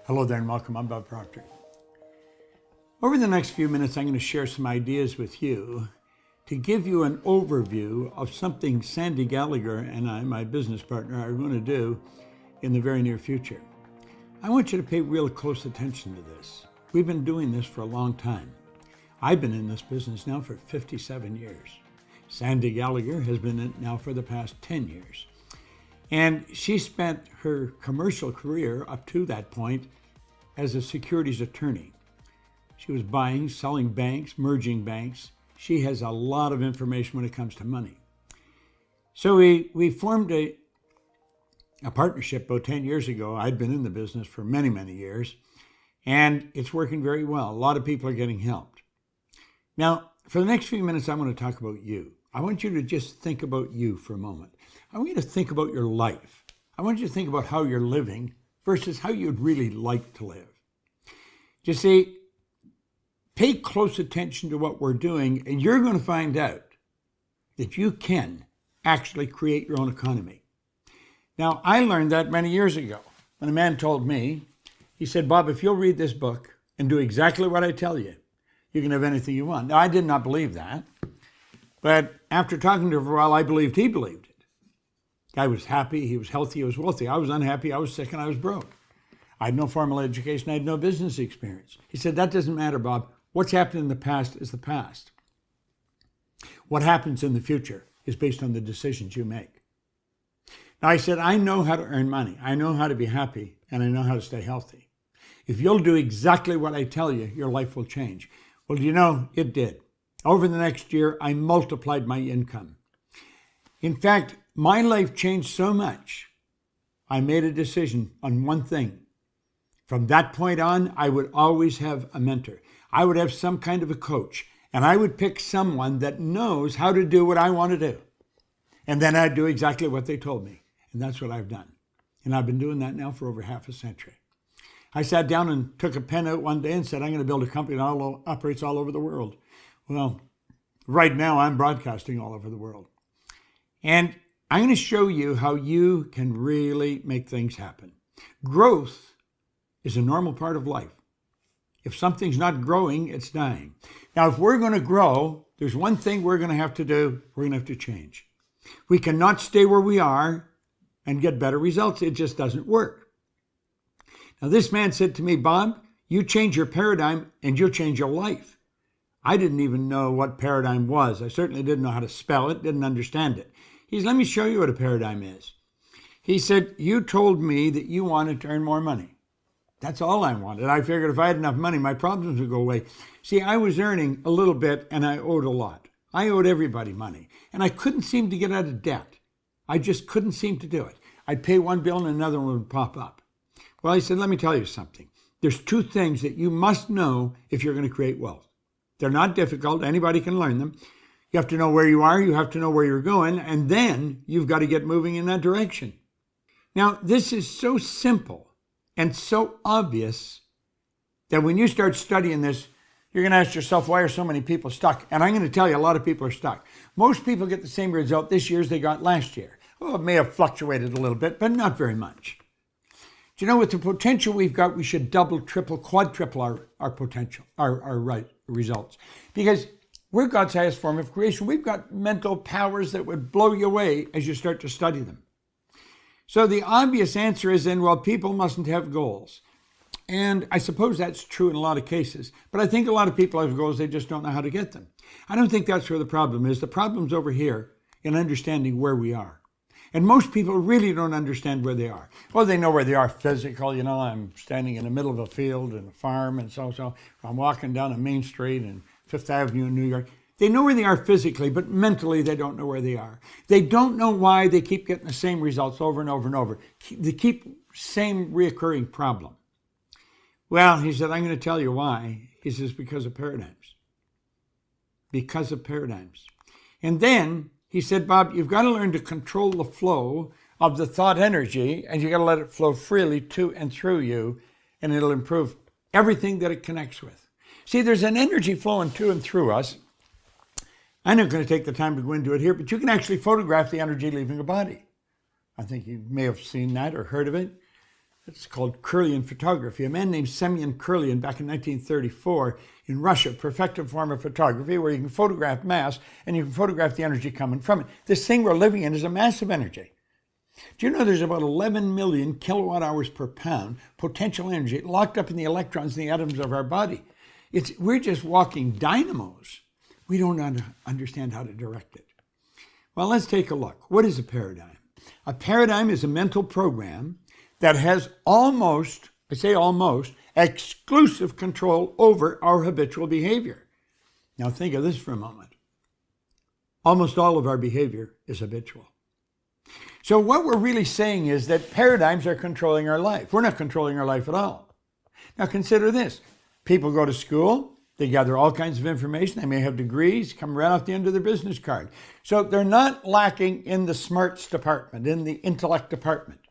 Hello there and welcome. I'm Bob Proctor. Over the next few minutes, I'm going to share some ideas with you to give you an overview of something Sandy Gallagher and I, my business partner, are going to do in the very near future. I want you to pay real close attention to this. We've been doing this for a long time. I've been in this business now for 57 years. Sandy Gallagher has been in it now for the past 10 years. And she spent her commercial career up to that point as a securities attorney. She was buying, selling banks, merging banks. She has a lot of information when it comes to money. So we formed a partnership about 10 years ago. I'd been in the business for many, many years, and it's working very well. A lot of people are getting helped. Now, for the next few minutes, I want to talk about you. I want you to just think about you for a moment. I want you to think about your life. I want you to think about how you're living versus how you'd really like to live. You see, pay close attention to what we're doing, and you're going to find out that you can actually create your own economy. Now, I learned that many years ago when a man told me, he said, Bob, if you'll read this book and do exactly what I tell you, you can have anything you want. Now, I did not believe that, but after talking to him for a while, I believed he believed it. Guy was happy, he was healthy, he was wealthy. I was unhappy, I was sick, and I was broke. I had no formal education, I had no business experience. He said, that doesn't matter, Bob. What's happened in the past is the past. What happens in the future is based on the decisions you make. Now, I said, I know how to earn money. I know how to be happy, and I know how to stay healthy. If you'll do exactly what I tell you, your life will change. Well, you know, it did. Over the next year, I multiplied my income. In fact, my life changed so much, I made a decision on one thing. From that point on, I would always have a mentor. I would have some kind of a coach, and I would pick someone that knows how to do what I want to do. And then I'd do exactly what they told me. And that's what I've done. And I've been doing that now for over half a century. I sat down and took a pen out one day and said, I'm going to build a company that operates all over the world. Well, right now I'm broadcasting all over the world. And I'm going to show you how you can really make things happen. Growth is a normal part of life. If something's not growing, it's dying. Now, if we're going to grow, there's one thing we're going to have to do. We're going to have to change. We cannot stay where we are and get better results. It just doesn't work. Now, this man said to me, Bob, you change your paradigm and you'll change your life. I didn't even know what paradigm was. I certainly didn't know how to spell it, didn't understand it. He said, let me show you what a paradigm is. He said, you told me that you wanted to earn more money. That's all I wanted. I figured if I had enough money, my problems would go away. See, I was earning a little bit and I owed a lot. I owed everybody money and I couldn't seem to get out of debt. I just couldn't seem to do it. I'd pay one bill and another one would pop up. Well, he said, let me tell you something. There's two things that you must know if you're going to create wealth. They're not difficult. Anybody can learn them. You have to know where you are. You have to know where you're going. And then you've got to get moving in that direction. Now, this is so simple and so obvious that when you start studying this, you're going to ask yourself, why are so many people stuck? And I'm going to tell you, a lot of people are stuck. Most people get the same result this year as they got last year. Well, it may have fluctuated a little bit, but not very much. Do you know, with the potential we've got, we should double, triple, quadruple our potential, our results. Because we're God's highest form of creation. We've got mental powers that would blow you away as you start to study them. So the obvious answer is then, well, people mustn't have goals. And I suppose that's true in a lot of cases. But I think a lot of people have goals, they just don't know how to get them. I don't think that's where the problem is. The problem's over here in understanding where we are. And most people really don't understand where they are. Well, they know where they are physical. You know, I'm standing in the middle of a field and a farm and so. I'm walking down a main street and Fifth Avenue in New York. They know where they are physically, but mentally they don't know where they are. They don't know why they keep getting the same results over and over and over. They keep same reoccurring problem. Well, he said, I'm going to tell you why. He says, because of paradigms. Because of paradigms. And then he said, Bob, you've got to learn to control the flow of the thought energy, and you've got to let it flow freely to and through you, and it'll improve everything that it connects with. See, there's an energy flowing to and through us. I'm not going to take the time to go into it here, but you can actually photograph the energy leaving a body. I think you may have seen that or heard of it. It's called Kirlian photography. A man named Semyon Kirlian back in 1934 in Russia perfected a form of photography where you can photograph mass and you can photograph the energy coming from it. This thing we're living in is a massive energy. Do you know there's about 11 million kilowatt hours per pound potential energy locked up in the electrons in the atoms of our body? We're just walking dynamos. We don't understand how to direct it. Well, let's take a look. What is a paradigm? A paradigm is a mental program that has almost, I say almost, exclusive control over our habitual behavior. Now think of this for a moment. Almost all of our behavior is habitual. So what we're really saying is that paradigms are controlling our life. We're not controlling our life at all. Now consider this. People go to school. They gather all kinds of information. They may have degrees, come right off the end of their business card. So they're not lacking in the smarts department, in the intellect department.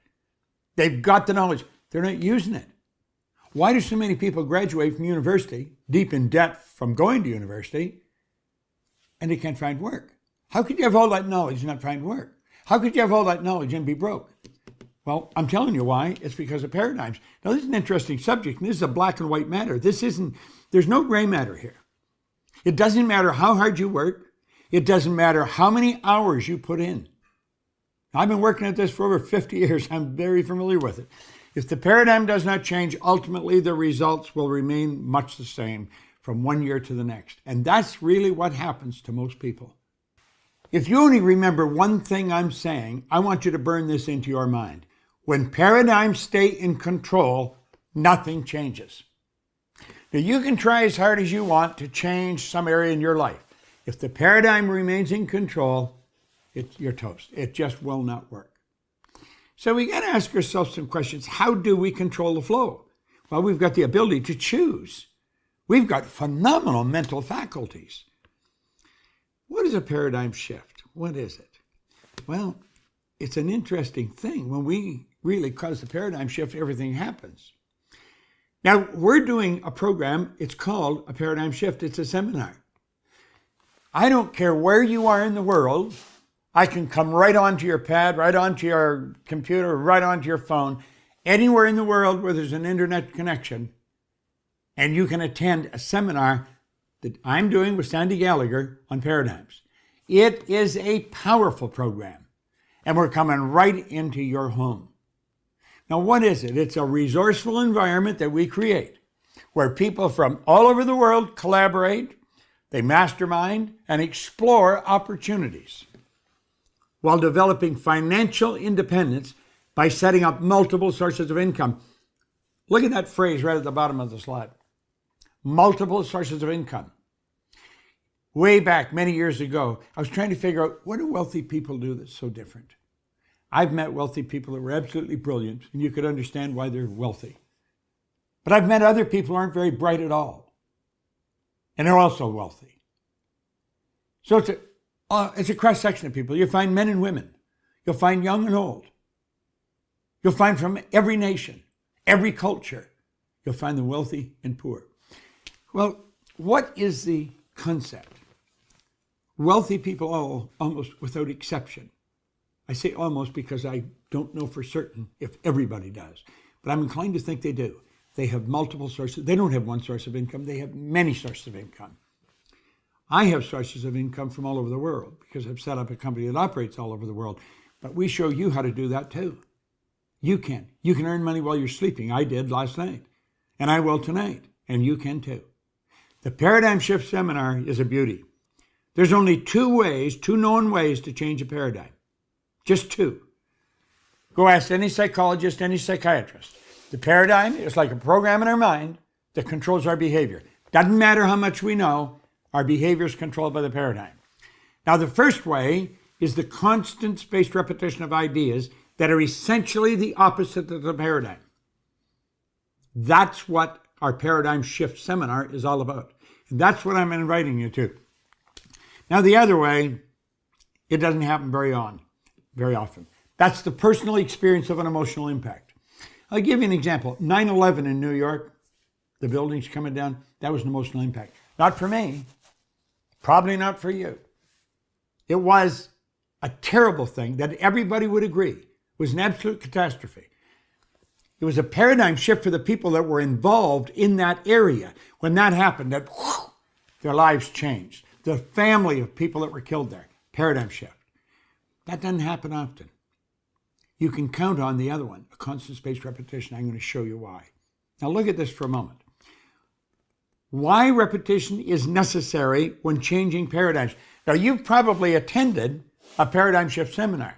They've got the knowledge. They're not using it. Why do so many people graduate from university, deep in debt from going to university, and they can't find work? How could you have all that knowledge and not find work? How could you have all that knowledge and be broke? Well, I'm telling you why. It's because of paradigms. Now, this is an interesting subject, and this is a black and white matter. There's no gray matter here. It doesn't matter how hard you work. It doesn't matter how many hours you put in. I've been working at this for over 50 years. I'm very familiar with it. If the paradigm does not change, ultimately the results will remain much the same from one year to the next. And that's really what happens to most people. If you only remember one thing I'm saying, I want you to burn this into your mind. When paradigms stay in control, nothing changes. Now, you can try as hard as you want to change some area in your life. If the paradigm remains in control, you're toast. It just will not work. So we got to ask ourselves some questions. How do we control the flow? Well, we've got the ability to choose. We've got phenomenal mental faculties. What is a paradigm shift? What is it? Well, it's an interesting thing. When we really cause the paradigm shift, everything happens. Now, we're doing a program. It's called a paradigm shift. It's a seminar. I don't care where you are in the world. I can come right onto your pad, right onto your computer, right onto your phone, anywhere in the world where there's an internet connection, and you can attend a seminar that I'm doing with Sandy Gallagher on paradigms. It is a powerful program, and we're coming right into your home. Now, what is it? It's a resourceful environment that we create where people from all over the world collaborate, they mastermind, and explore opportunities while developing financial independence by setting up multiple sources of income. Look at that phrase right at the bottom of the slide. Multiple sources of income. Way back many years ago, I was trying to figure out, what do wealthy people do that's so different? I've met wealthy people that were absolutely brilliant, and you could understand why they're wealthy. But I've met other people who aren't very bright at all, and they're also wealthy. So it's a cross-section of people. You'll find men and women. You'll find young and old. You'll find from every nation, every culture. You'll find the wealthy and poor. Well, what is the concept? Wealthy people, all, almost without exception. I say almost because I don't know for certain if everybody does, but I'm inclined to think they do. They have multiple sources. They don't have one source of income. They have many sources of income. I have sources of income from all over the world because I've set up a company that operates all over the world. But we show you how to do that too. You can. You can earn money while you're sleeping. I did last night, and I will tonight, and you can too. The Paradigm Shift Seminar is a beauty. There's only two known ways to change a paradigm. Just two. Go ask any psychologist, any psychiatrist. The paradigm is like a program in our mind that controls our behavior. Doesn't matter how much we know, our behavior is controlled by the paradigm. Now, the first way is the constant spaced repetition of ideas that are essentially the opposite of the paradigm. That's what our Paradigm Shift Seminar is all about. And that's what I'm inviting you to. Now, the other way, it doesn't happen very often. That's the personal experience of an emotional impact. I'll give you an example. 9/11 in New York, the buildings coming down, that was an emotional impact. Not for me, probably not for you. It was a terrible thing that everybody would agree was an absolute catastrophe. It was a paradigm shift for the people that were involved in that area. When that happened, their lives changed. The family of people that were killed there, paradigm shift. That doesn't happen often. You can count on the other one, a constant spaced repetition. I'm going to show you why. Now look at this for a moment. Why repetition is necessary when changing paradigms. Now you've probably attended a paradigm shift seminar.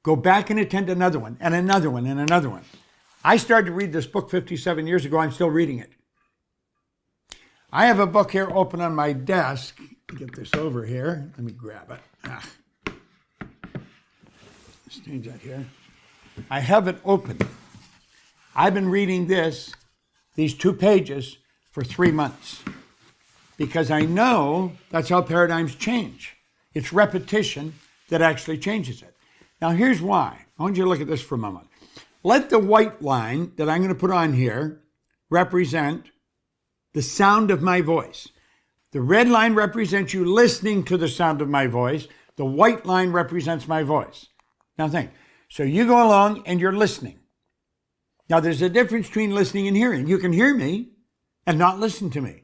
Go back and attend another one, and another one, and another one. I started to read this book 57 years ago. I'm still reading it. I have a book here open on my desk. Get this over here. Let me grab it. Let's change that here. I have it open. I've been reading these 2 pages, for 3 months because I know that's how paradigms change. It's repetition that actually changes it. Now here's why. I want you to look at this for a moment. Let the white line that I'm going to put on here represent the sound of my voice. The red line represents you listening to the sound of my voice. The white line represents my voice. Now think. So you go along and you're listening. Now there's a difference between listening and hearing. You can hear me and not listen to me.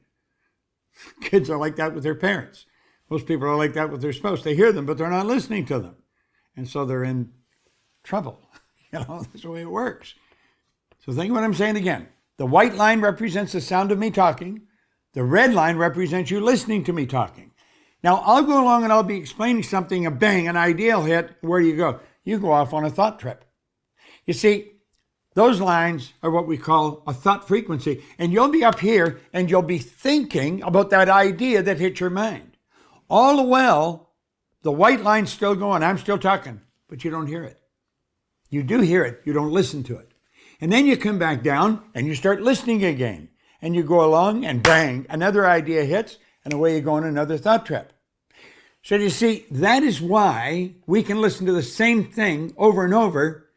Kids are like that with their parents. Most people are like that with their spouse. They hear them, but they're not listening to them. And so they're in trouble. That's the way it works. So think what I'm saying again. The white line represents the sound of me talking. The red line represents you listening to me talking. Now, I'll go along and I'll be explaining something, a bang, an idea will hit. Where do you go? You go off on a thought trip. You see, those lines are what we call a thought frequency. And you'll be up here and you'll be thinking about that idea that hit your mind. All the while, the white line's still going. I'm still talking, but you don't hear it. You do hear it. You don't listen to it. And then you come back down and you start listening again. And you go along and bang, another idea hits and away you go on another thought trip. So you see, that is why we can listen to the same thing over and over.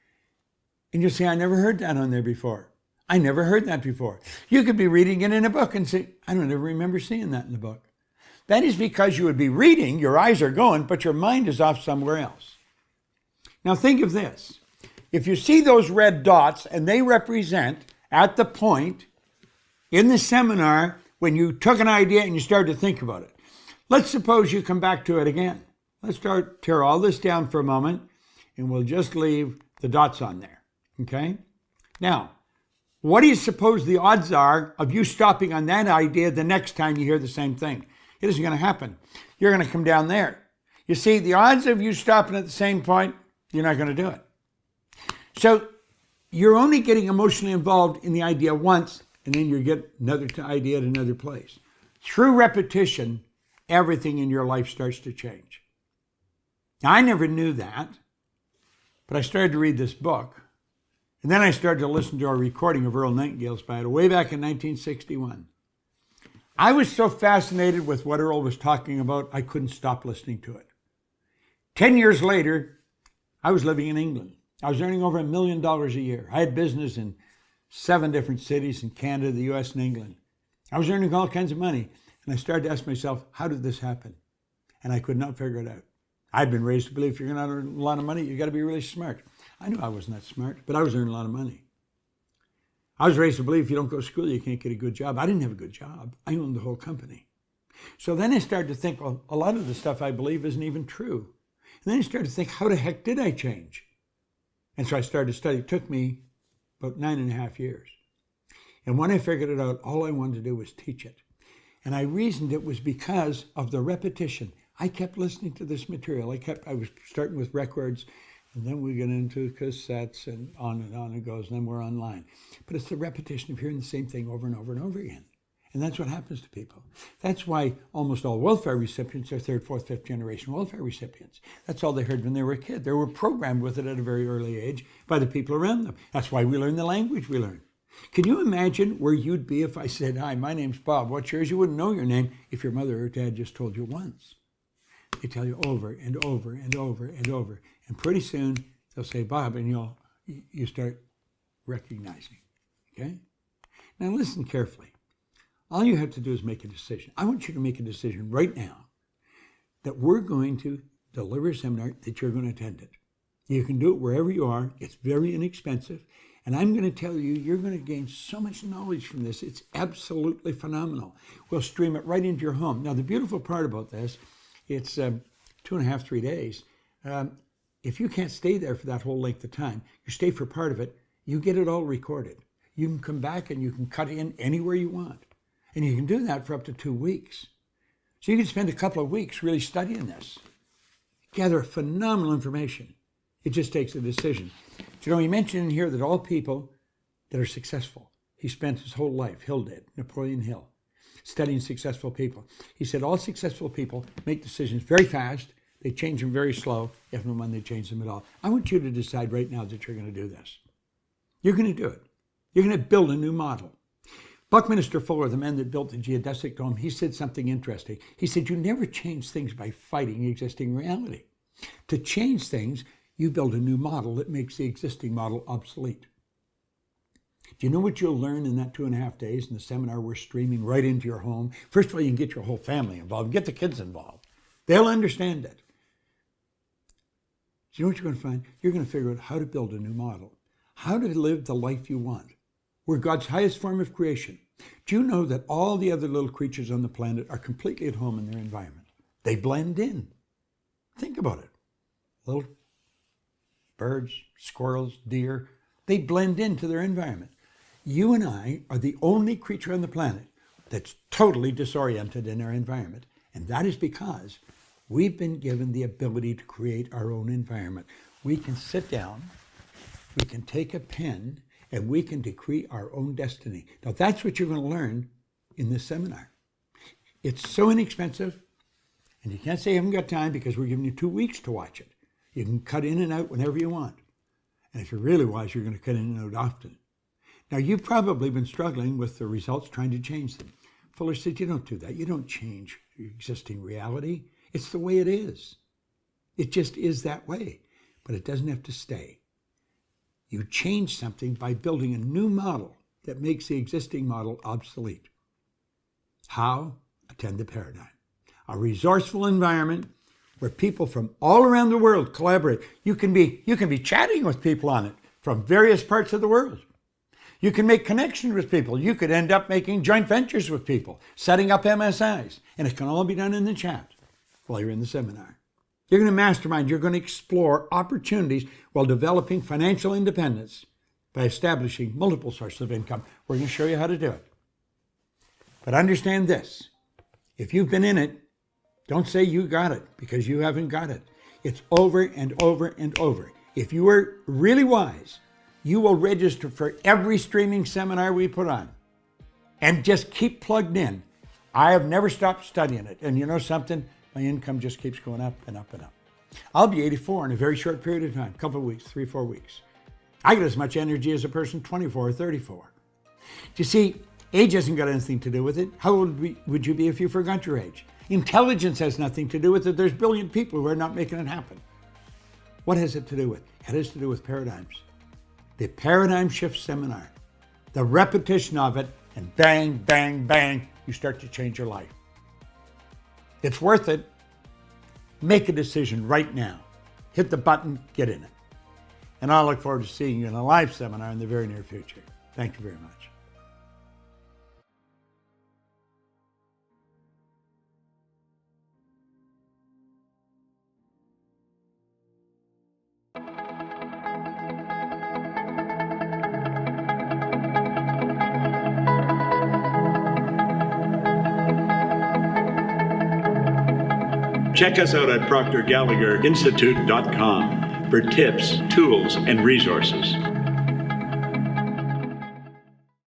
And you say, I never heard that on there before. I never heard that before. You could be reading it in a book and say, I don't ever remember seeing that in the book. That is because you would be reading, your eyes are going, but your mind is off somewhere else. Now think of this. If you see those red dots and they represent at the point in the seminar when you took an idea and you started to think about it. Let's suppose you come back to it again. Let's tear all this down for a moment and we'll just leave the dots on there. Okay? Now, what do you suppose the odds are of you stopping on that idea the next time you hear the same thing? It isn't going to happen. You're going to come down there. You see, the odds of you stopping at the same point, you're not going to do it. So you're only getting emotionally involved in the idea once, and then you get another idea at another place. Through repetition, everything in your life starts to change. Now, I never knew that, but I started to read this book, and then I started to listen to a recording of Earl Nightingale's battle way back in 1961. I was so fascinated with what Earl was talking about, I couldn't stop listening to it. 10 years later, I was living in England. I was earning over $1 million a year. I had business in 7 different cities in Canada, the US, and England. I was earning all kinds of money. And I started to ask myself, how did this happen? And I could not figure it out. I'd been raised to believe if you're going to earn a lot of money, you got to be really smart. I knew I wasn't that smart, but I was earning a lot of money. I was raised to believe if you don't go to school, you can't get a good job. I didn't have a good job. I owned the whole company. So then I started to think, well, a lot of the stuff I believe isn't even true. And then I started to think, how the heck did I change? And so I started to study. It took me about 9.5 years. And when I figured it out, all I wanted to do was teach it. And I reasoned it was because of the repetition. I kept listening to this material. I was starting with records, and then we get into cassettes, and on it goes, and then we're online. But it's the repetition of hearing the same thing over and over and over again. And that's what happens to people. That's why almost all welfare recipients are 3rd, 4th, 5th generation welfare recipients. That's all they heard when they were a kid. They were programmed with it at a very early age by the people around them. That's why we learn the language we learn. Can you imagine where you'd be if I said, hi, my name's Bob. What's yours? You wouldn't know your name if your mother or dad just told you once. They tell you over and over and over and over. And pretty soon they'll say, Bob, and you start recognizing. Okay? Now listen carefully. All you have to do is make a decision. I want you to make a decision right now that we're going to deliver a seminar, that you're going to attend it. You can do it wherever you are. It's very inexpensive. And I'm going to tell you, you're going to gain so much knowledge from this. It's absolutely phenomenal. We'll stream it right into your home. Now, the beautiful part about this, it's 2.5, 3 days. If you can't stay there for that whole length of time, you stay for part of it, you get it all recorded. You can come back and you can cut in anywhere you want. And you can do that for up to 2 weeks. So you can spend a couple of weeks really studying this. Gather phenomenal information. It just takes a decision. You know, he mentioned in here that all people that are successful, he spent his whole life, Hill did, Napoleon Hill, studying successful people. He said all successful people make decisions very fast. They change them very slow, if not when they change them at all. I want you to decide right now that you're going to do this. You're going to do it. You're going to build a new model. Buckminster Fuller, the man that built the geodesic dome, he said something interesting. He said, you never change things by fighting existing reality. To change things, you build a new model that makes the existing model obsolete. Do you know what you'll learn in that 2.5 days in the seminar we're streaming right into your home? First of all, you can get your whole family involved, get the kids involved. They'll understand it. Do you know what you're going to find? You're going to figure out how to build a new model, how to live the life you want. We're God's highest form of creation. Do you know that all the other little creatures on the planet are completely at home in their environment? They blend in. Think about it. Little birds, squirrels, deer, they blend into their environment. You and I are the only creature on the planet that's totally disoriented in our environment. And that is because we've been given the ability to create our own environment. We can sit down, we can take a pen, and we can decree our own destiny. Now, that's what you're going to learn in this seminar. It's so inexpensive, and you can't say you haven't got time because we're giving you 2 weeks to watch it. You can cut in and out whenever you want. And if you're really wise, you're going to cut in and out often. Now, you've probably been struggling with the results, trying to change them. Fuller said, you don't do that. You don't change your existing reality. It's the way it is. It just is that way, but it doesn't have to stay. You change something by building a new model that makes the existing model obsolete. How? Attend the paradigm. A resourceful environment where people from all around the world collaborate. You can be chatting with people on it from various parts of the world. You can make connections with people. You could end up making joint ventures with people, setting up MSIs, and it can all be done in the chat while you're in the seminar. You're going to mastermind. You're going to explore opportunities while developing financial independence by establishing multiple sources of income. We're going to show you how to do it. But understand this. If you've been in it, don't say you got it, because you haven't got it. It's over and over and over. If you are really wise, you will register for every streaming seminar we put on and just keep plugged in. I have never stopped studying it. And you know something? My income just keeps going up and up and up. I'll be 84 in a very short period of time, a couple of weeks, 3, 4 weeks. I get as much energy as a person 24 or 34. You see, age hasn't got anything to do with it. How old would you be if you forgot your age? Intelligence has nothing to do with it. There's a billion people who are not making it happen. What has it to do with? It has to do with paradigms. The Paradigm Shift Seminar. The repetition of it, and bang, bang, bang, you start to change your life. It's worth it. Make a decision right now. Hit the button, get in it. And I look forward to seeing you in a live seminar in the very near future. Thank you very much. Check us out at ProctorGallagherInstitute.com for tips, tools, and resources.